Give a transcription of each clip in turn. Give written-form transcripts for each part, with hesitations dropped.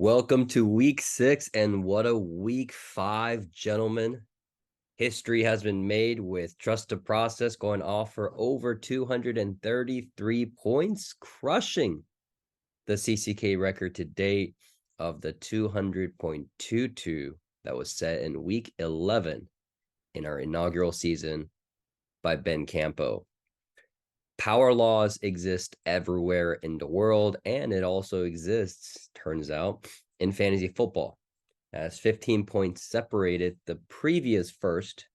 Welcome to week 6, and what a week 5, gentlemen. History has been made with Trust the Process going off for over 233 points, crushing the CCK record to date of the 200.22 that was set in week 11 in our inaugural season by Ben Campo. Power laws exist everywhere in the world, and it also exists, turns out, in fantasy football, as 15 points separated the previous first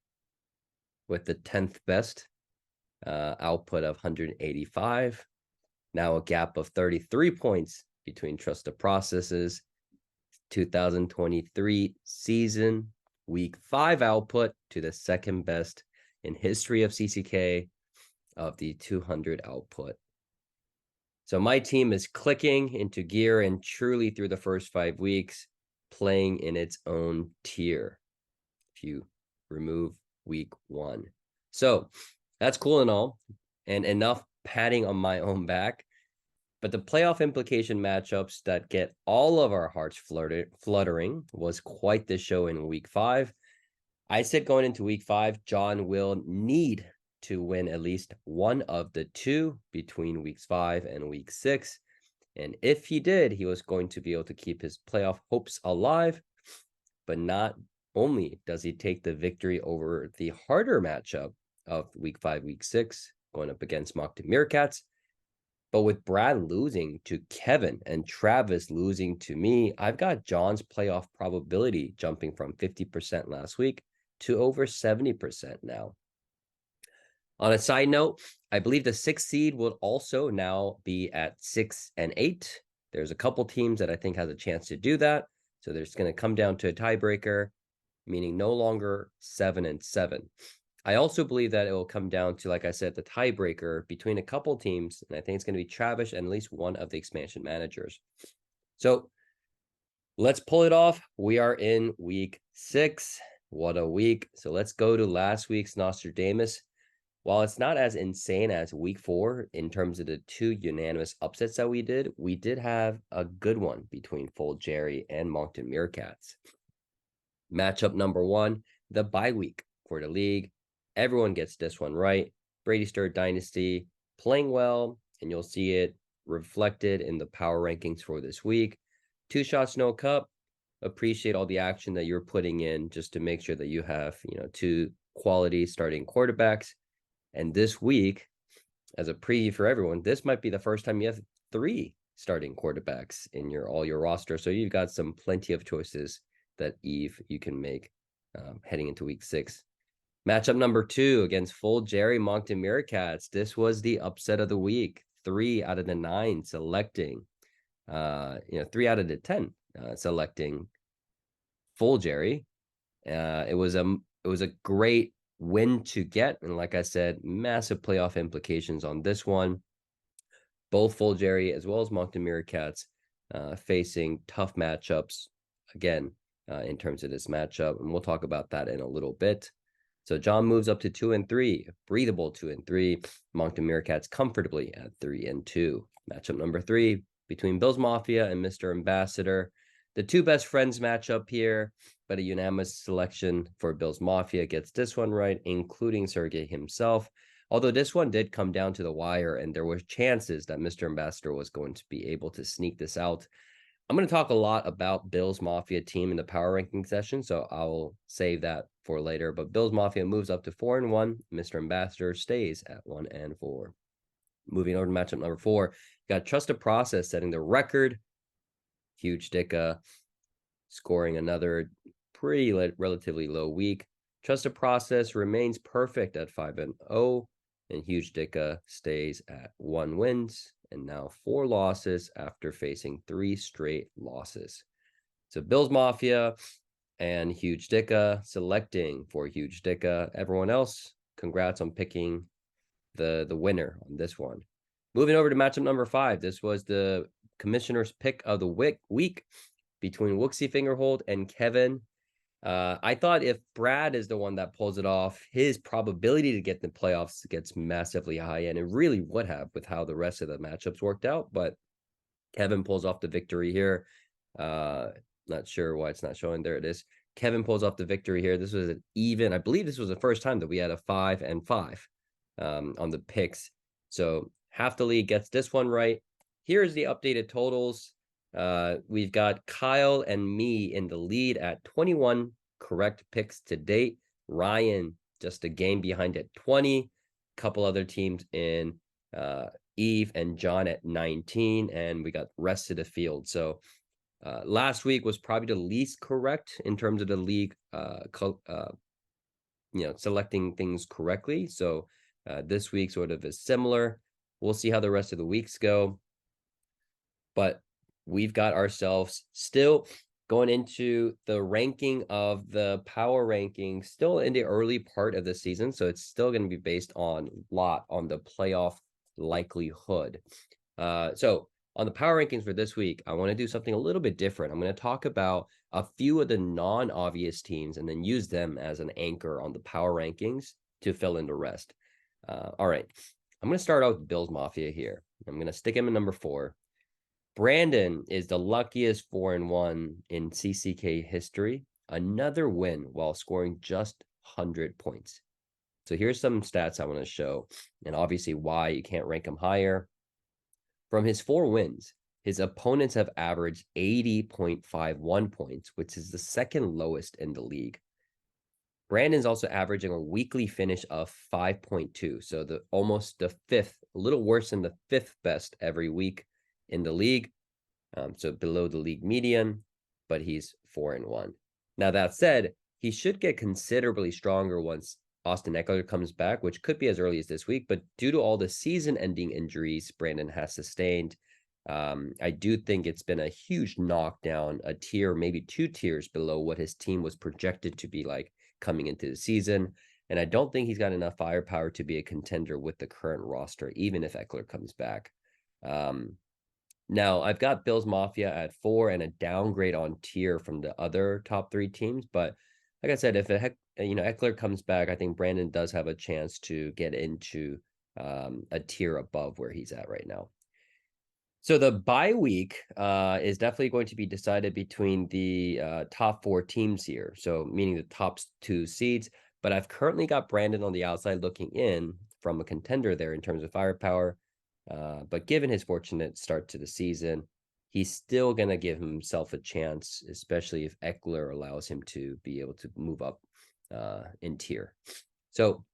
with the 10th best output of 185. Now a gap of 33 points between Trust the Process's 2023 season week 5 output to the second best in history of CCK of the 200 output. So my team is clicking into gear and truly through the first 5 weeks playing in its own tier if you remove week 1. So that's cool and all, and enough patting on my own back. But the playoff implication matchups that get all of our hearts fluttering was quite the show in week 5. I said going into week 5, John will need to win at least one of the two between weeks 5 and week 6. And if he did, he was going to be able to keep his playoff hopes alive. But not only does he take the victory over the harder matchup of week 5, week 6, going up against Moncton Meerkats, but with Brad losing to Kevin and Travis losing to me, I've got John's playoff probability jumping from 50% last week to over 70% now. On a side note, I believe the 6th seed will also now be at 6 and 8. There's a couple teams that I think has a chance to do that. So there's going to come down to a tiebreaker, meaning no longer 7 and 7. I also believe that it will come down to, like I said, the tiebreaker between a couple teams. And I think it's going to be Travis and at least one of the expansion managers. So let's pull it off. We are in week 6. What a week. So let's go to last week's Nostradamus. While it's not as insane as week 4 in terms of the 2 unanimous upsets that we did have a good one between Full Jerry and Moncton Meerkats. Matchup number 1, the bye week for the league. Everyone gets this one right. Brady Stir Dynasty playing well, and you'll see it reflected in the power rankings for this week. 2 shots, no cup. Appreciate all the action that you're putting in just to make sure that you have, 2 quality starting quarterbacks. And this week, as a preview for everyone, this might be the first time you have 3 starting quarterbacks in all your roster. So you've got plenty of choices that you can make heading into week 6. Matchup number 2 against Full Jerry Moncton Meerkats. This was the upset of the week. 3 out of the 9 selecting, 3 out of the 10 selecting Full Jerry. It was a great win to get, and like I said, massive playoff implications on this one. Both Full Jerry as well as Moncton Meerkats facing tough matchups again in terms of this matchup, and we'll talk about that in a little bit. So John moves up to 2 and 3, breathable 2 and 3. Moncton Meerkats comfortably at 3 and 2. Matchup number 3 between Bills Mafia and Mr. Ambassador. The 2 best friends matchup here, but a unanimous selection for Bills Mafia gets this one right, including Sergey himself. Although this one did come down to the wire, and there were chances that Mr. Ambassador was going to be able to sneak this out. I'm going to talk a lot about Bills Mafia team in the power ranking session, so I'll save that for later. But Bills Mafia moves up to 4 and 1. Mr. Ambassador stays at 1 and 4. Moving over to matchup number 4, you got Trust the Process setting the record. Huge Dicka scoring another pretty relatively low week. Trust the Process remains perfect at 5 and 0, and Huge Dicka stays at 1 wins and now 4 losses after facing 3 straight losses. So Bills Mafia and Huge Dicka selecting for Huge Dicka. Everyone else, congrats on picking the winner on this one. Moving over to matchup number 5. This was the commissioner's pick of the week between Wooksy Fingerhold and Kevin. I thought if Brad is the one that pulls it off, his probability to get in the playoffs gets massively high, and it really would have with how the rest of the matchups worked out. But Kevin pulls off the victory here. Not sure why it's not showing. There it is. Kevin pulls off the victory here. This was an even. I believe this was the first time that we had a 5 and 5 on the picks. So half the league gets this one right. Here's the updated totals. We've got Kyle and me in the lead at 21 correct picks to date. Ryan just a game behind at 20. Couple other teams in Eve and John at 19, and we got rest of the field. So last week was probably the least correct in terms of the league, selecting things correctly. So this week sort of is similar. We'll see how the rest of the weeks go. But we've got ourselves still going into the ranking of the power rankings, still in the early part of the season. So it's still going to be based on the playoff likelihood. So on the power rankings for this week, I want to do something a little bit different. I'm going to talk about a few of the non-obvious teams and then use them as an anchor on the power rankings to fill in the rest. All right. I'm going to start out with Bills Mafia here. I'm going to stick him in number 4. Brandon is the luckiest 4-1 in CCK history. Another win while scoring just 100 points. So here's some stats I want to show, and obviously why you can't rank him higher. From his 4 wins, his opponents have averaged 80.51 points, which is the second lowest in the league. Brandon's also averaging a weekly finish of 5.2, so almost the 5th, a little worse than the 5th best every week in the league. So below the league median, but he's 4-1. Now that said, he should get considerably stronger once Austin Eckler comes back, which could be as early as this week. But due to all the season-ending injuries Brandon has sustained, I do think it's been a huge knockdown, a tier, maybe 2 tiers below what his team was projected to be like coming into the season. And I don't think he's got enough firepower to be a contender with the current roster, even if Eckler comes back. Now, I've got Bills Mafia at 4 and a downgrade on tier from the other top 3 teams. But like I said, if Eckler comes back, I think Brandon does have a chance to get into a tier above where he's at right now. So the bye week is definitely going to be decided between the top 4 teams here. So meaning the top 2 seeds. But I've currently got Brandon on the outside looking in from a contender there in terms of firepower. But given his fortunate start to the season, he's still going to give himself a chance, especially if Eckler allows him to be able to move up in tier. So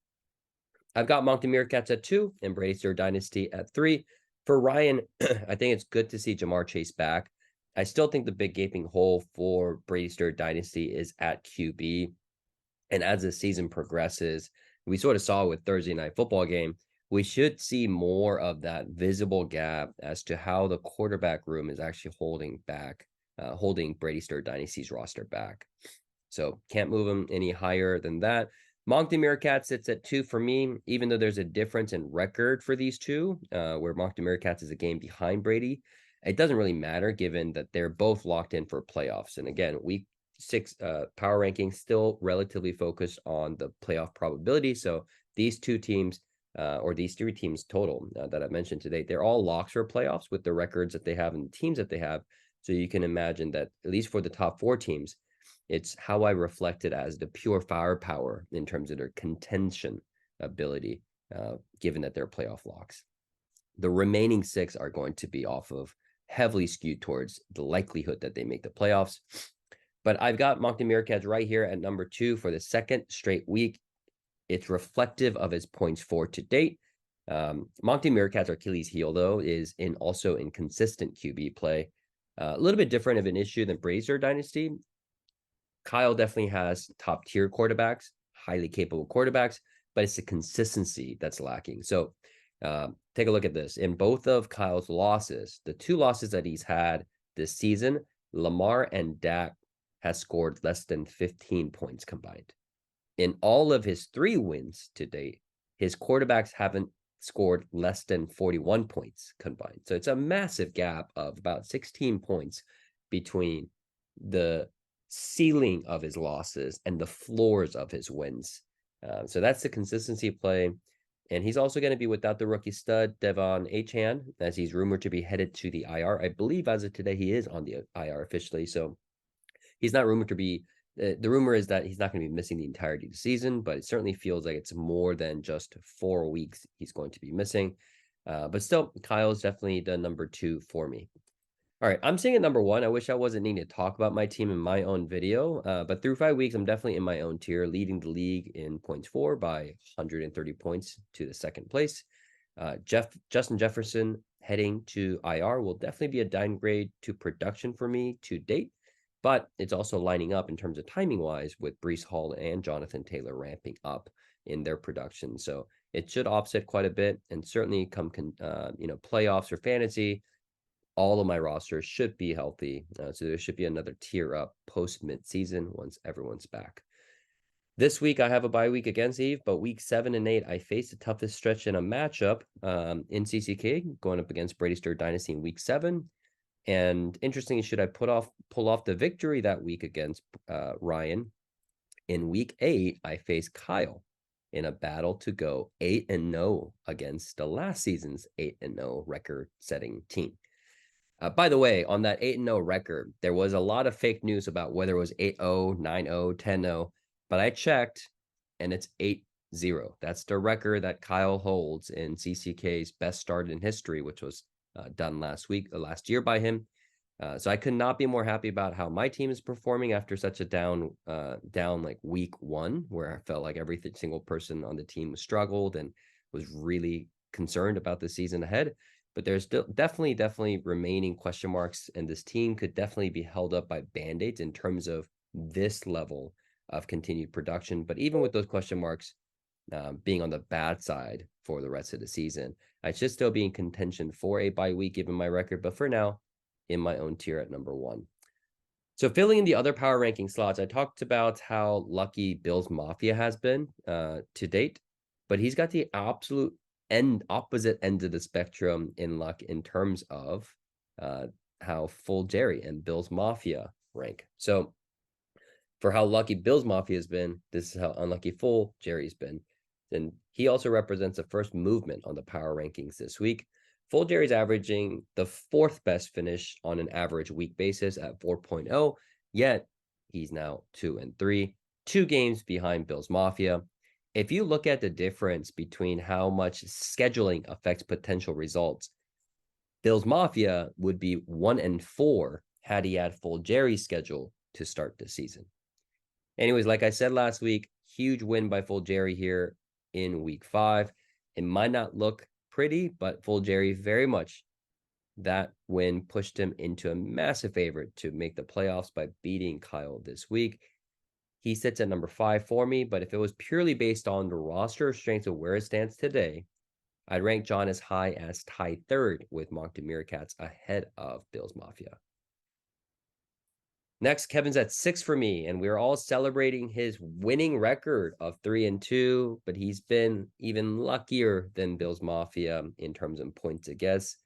I've got Moncton Meerkats at 2 and Brady's Third Dynasty at 3. For Ryan, I think it's good to see Jamar Chase back. I still think the big gaping hole for Brady's Third Dynasty is at QB. And as the season progresses, we sort of saw with Thursday Night Football game, we should see more of that visible gap as to how the quarterback room is actually holding Brady's Third Dynasty's roster back. So can't move him any higher than that. Moncton Meerkats sits at 2 for me, even though there's a difference in record for these two, where Moncton Meerkats is a game behind Brady. It doesn't really matter given that they're both locked in for playoffs. And again, week 6 power rankings still relatively focused on the playoff probability. So these 2 teams, or these 3 teams total that I mentioned today, they're all locks for playoffs with the records that they have and the teams that they have. So you can imagine that at least for the top 4 teams, it's how I reflect it as the pure firepower in terms of their contention ability, given that they're playoff locks. The remaining 6 are going to be off of heavily skewed towards the likelihood that they make the playoffs. But I've got Moncton Meerkats right here at number 2 for the second straight week. It's reflective of his points for to date. Moncton Meerkats' Achilles heel, though, is also inconsistent QB play. A little bit different of an issue than Brazier Dynasty. Kyle definitely has top tier quarterbacks, highly capable quarterbacks, but it's the consistency that's lacking. So take a look at this. In both of Kyle's losses, the 2 losses that he's had this season, Lamar and Dak has scored less than 15 points combined. In all of his 3 wins to date, his quarterbacks haven't scored less than 41 points combined. So it's a massive gap of about 16 points between the ceiling of his losses and the floors of his wins. So that's the consistency play. And he's also going to be without the rookie stud, Devon Achan, as he's rumored to be headed to the IR. I believe as of today, he is on the IR officially. So he's not rumored to be. The rumor is that he's not going to be missing the entirety of the season, but it certainly feels like it's more than just 4 weeks he's going to be missing. But still, Kyle's definitely the number 2 for me. All right, I'm saying at number 1. I wish I wasn't needing to talk about my team in my own video, but through 5 weeks, I'm definitely in my own tier, leading the league in points for by 130 points to the second place. Justin Jefferson heading to IR will definitely be a downgrade to production for me to date, but it's also lining up in terms of timing wise with Breece Hall and Jonathan Taylor ramping up in their production. So it should offset quite a bit, and certainly come playoffs or fantasy, all of my rosters should be healthy. So there should be another tier up post mid-season once everyone's back. This week, I have a bye week against Eve, but week 7 and 8, I face the toughest stretch in a matchup in CCK, going up against Brady Stir Dynasty in week 7. And interestingly, should I pull off the victory that week against Ryan, in week 8, I face Kyle in a battle to go 8-0 against the last season's 8-0 record-setting team. By the way, on that 8-0 record, there was a lot of fake news about whether it was 8-0, 9-0, 10-0, but I checked and it's 8-0. That's the record that Kyle holds in CCK's best start in history, which was done last year by him. So I could not be more happy about how my team is performing after such a down like week 1, where I felt like every single person on the team struggled and was really concerned about the season ahead. But there's definitely remaining question marks, and this team could definitely be held up by band-aids in terms of this level of continued production. But even with those question marks being on the bad side for the rest of the season, I should still be in contention for a bye week given my record. But for now, in my own tier at number 1. So filling in the other power ranking slots, I talked about how lucky Bills Mafia has been to date, but he's got the absolute opposite end of the spectrum in luck in terms of how full Jerry and Bills Mafia rank. So for how lucky Bills Mafia has been, this is how unlucky full Jerry's been. And he also represents the first movement on the power rankings this week. Full Jerry's averaging the 4th best finish on an average week basis at 4.0, yet he's now 2-3, 2 games behind Bills Mafia. If you look at the difference between how much scheduling affects potential results, Bills Mafia would be 1-4 had he had full Jerry's schedule to start the season. Anyways, like I said last week, huge win by full Jerry here in week 5. It might not look pretty, but full Jerry very much, that win pushed him into a massive favorite to make the playoffs by beating Kyle this week. He sits at number 5 for me, but if it was purely based on the roster strength of where it stands today, I'd rank John as high as tied 3rd with Moncton Meerkats ahead of Bills Mafia. Next, Kevin's at 6 for me, and we're all celebrating his winning record of 3-2, but he's been even luckier than Bills Mafia in terms of points, I guess.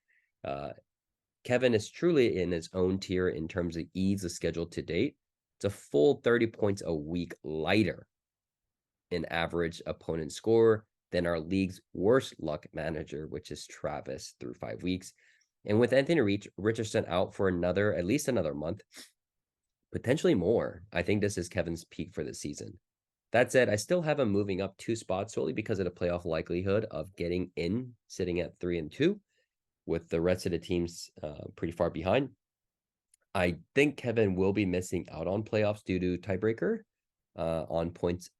Kevin is truly in his own tier in terms of ease of schedule to date. It's a full 30 points a week lighter in average opponent score than our league's worst luck manager, which is Travis, through 5 weeks. And with Anthony Richardson out for at least another month, potentially more, I think this is Kevin's peak for the season. That said, I still have him moving up 2 spots solely because of the playoff likelihood of getting in, sitting at 3-2, with the rest of the teams pretty far behind. I think Kevin will be missing out on playoffs due to tiebreaker on points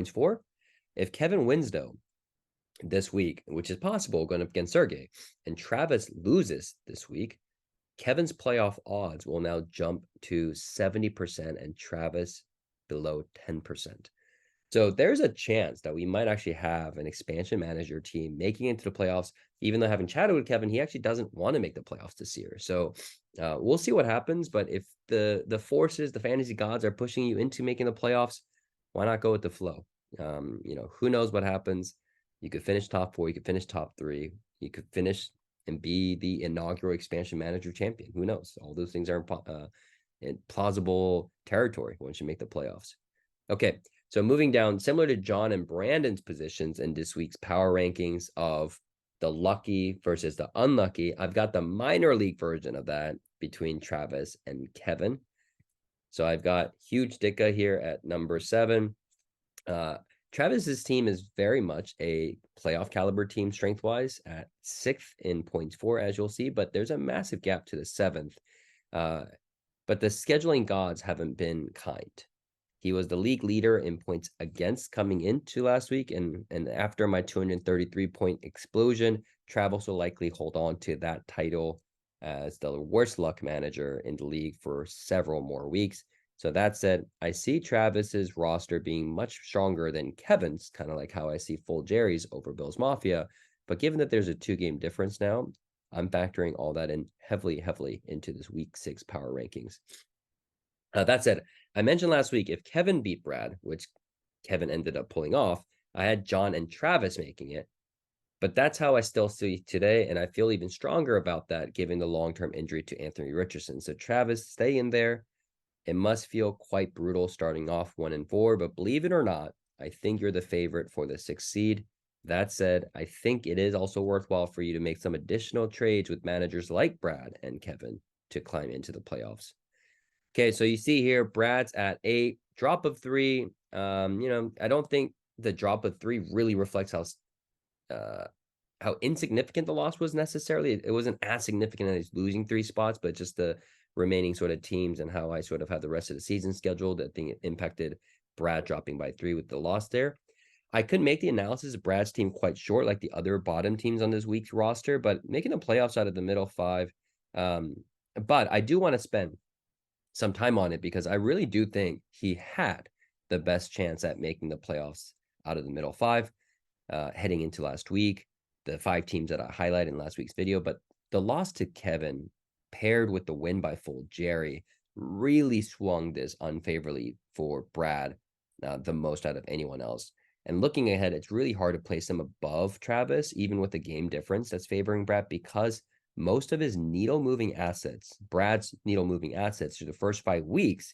4. If Kevin wins, though, this week, which is possible going up against Sergey, and Travis loses this week, Kevin's playoff odds will now jump to 70% and Travis below 10%. So there's a chance that we might actually have an expansion manager team making it into the playoffs. Even though having chatted with Kevin, he actually doesn't want to make the playoffs this year. So we'll see what happens. But if the forces, the fantasy gods are pushing you into making the playoffs, why not go with the flow? Who knows what happens? You could finish top 4. You could finish top 3. You could finish and be the inaugural expansion manager champion. Who knows? All those things are in plausible territory once you make the playoffs. Okay, So moving down, similar to John and Brandon's positions in this week's power rankings of the lucky versus the unlucky, I've got the minor league version of that between Travis and Kevin. So I've got Huge Dicka here at number 7. Travis's team is very much a playoff caliber team strength-wise at 6th in points for, as you'll see, but there's a massive gap to the 7th. But the scheduling gods haven't been kind. He was the league leader in points against coming into last week, and after my 233-point explosion, Travis will likely hold on to that title as the worst luck manager in the league for several more weeks. So that said, I see Travis's roster being much stronger than Kevin's, kind of like how I see full Jerry's over Bills Mafia. But given that there's a 2-game difference now, I'm factoring all that in heavily into this week 6 power rankings. That said, I mentioned last week, if Kevin beat Brad, which Kevin ended up pulling off, I had John and Travis making it. But that's how I still see today, and I feel even stronger about that given the long-term injury to Anthony Richardson. So Travis, stay in there. It must feel quite brutal starting off 1-4, but believe it or not, I think you're the favorite for the 6th seed. That said, I think it is also worthwhile for you to make some additional trades with managers like Brad and Kevin to climb into the playoffs. Okay, so you see here, Brad's at 8, drop of 3. I don't think the drop of 3 really reflects how insignificant the loss was necessarily. It wasn't as significant as losing 3 spots, but just the remaining sort of teams and how I sort of had the rest of the season scheduled. I think it impacted Brad dropping by 3 with the loss there. I couldn't make the analysis of Brad's team quite short like the other bottom teams on this week's roster, but making the playoffs out of the middle 5. But I do want to spend some time on it because I really do think he had the best chance at making the playoffs out of the middle 5 heading into last week, the 5 teams that I highlighted in last week's video. But the loss to Kevin paired with the win by full Jerry really swung this unfavorably for Brad the most out of anyone else. And looking ahead, it's really hard to place him above Travis, even with the game difference that's favoring Brad, because most of his needle-moving assets, Brad's needle-moving assets through the first 5 weeks,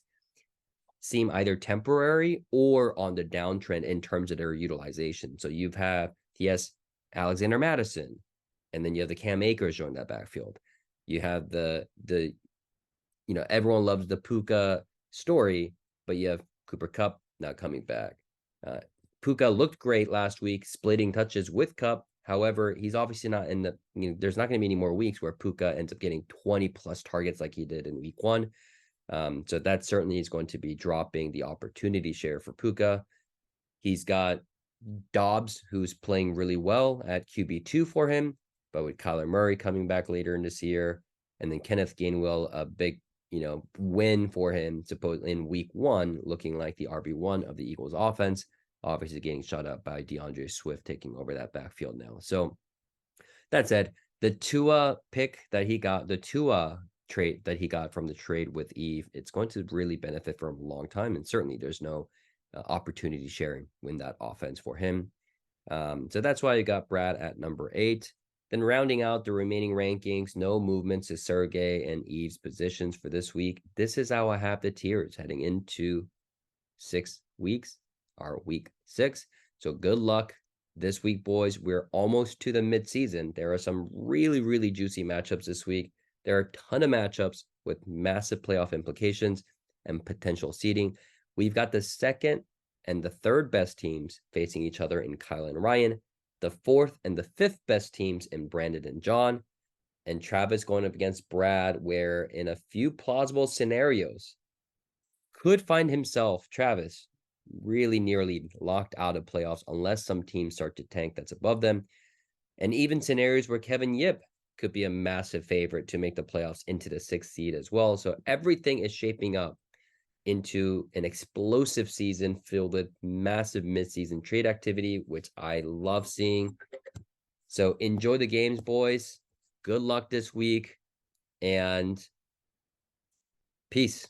seem either temporary or on the downtrend in terms of their utilization. So he has Alexander Madison, and then you have the Cam Akers join that backfield. You have the everyone loves the Puka story, but you have Cooper Kupp not coming back. Puka looked great last week, splitting touches with Kupp. However, he's obviously not in the, there's not going to be any more weeks where Puka ends up getting 20 plus targets like he did in week 1. So that certainly is going to be dropping the opportunity share for Puka. He's got Dobbs, who's playing really well at QB2 for him, but with Kyler Murray coming back later in this year, and then Kenneth Gainwell, a big, win for him, supposedly in week 1, looking like the RB1 of the Eagles offense, obviously getting shut up by DeAndre Swift taking over that backfield now. So that said, the Tua pick that he got, the Tua trade that he got from the trade with Eve, it's going to really benefit for him a long time. And certainly there's no opportunity sharing in that offense for him. So that's why you got Brad at number 8. Then rounding out the remaining rankings, no movements to Sergey and Eve's positions for this week. This is how I have the tiers heading into 6 weeks, our week 6. So good luck this week, boys. We're almost to the midseason. There are some really, really juicy matchups this week. There are a ton of matchups with massive playoff implications and potential seeding. We've got the 2nd and the 3rd best teams facing each other in Kyle and Ryan, the 4th and the 5th best teams in Brandon and John, and Travis going up against Brad, where in a few plausible scenarios could find himself, Travis, really nearly locked out of playoffs unless some teams start to tank that's above them. And even scenarios where Kevin Yip could be a massive favorite to make the playoffs into the 6th seed as well. So everything is shaping up into an explosive season filled with massive midseason trade activity, which I love seeing. So enjoy the games, boys. Good luck this week, and peace.